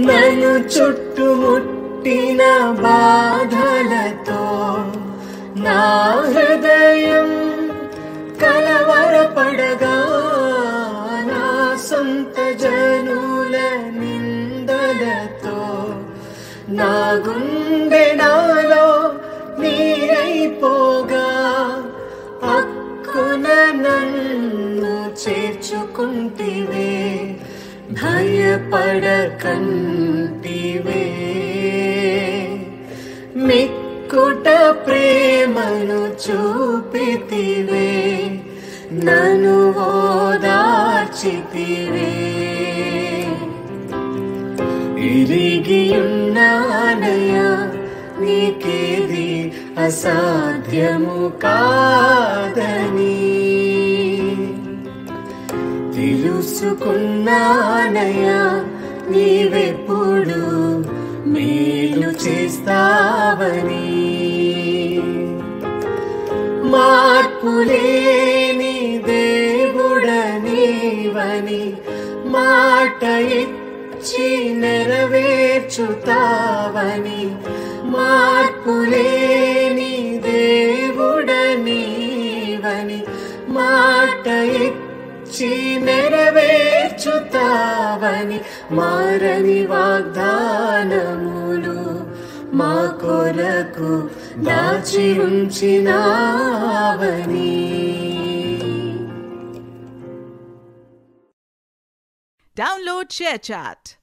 నన్ను చుట్టుముట్టిన బాధలతో నా హృదయం కలవరపడగా నా సొంత జనుల నిందలతో నా గుండె నాలో నీరైపోగా అక్కున నన్ను చేర్చుకుంటివే భయపడకంటివే మిక్కుట ప్రేమను చూపితివే నన్ను ఓదార్చితివే ఇరిగియున్నానయ్యా నీకేది అసాధ్యము కాదని తెలుసుకున్నానయ్యా నీవెప్పుడు మేలు చేస్తావని మార్పులేని దేవుడనీవని మాట ఇచ్చి నెరవేర్చుతావని మార్పులేని దేవుడనీవని మాట ఇచ్చి నెరవేర్చుతావని మారని వాగ్దానములు మా కొరకు దాచి ఉంచినావని. Download ShareChat.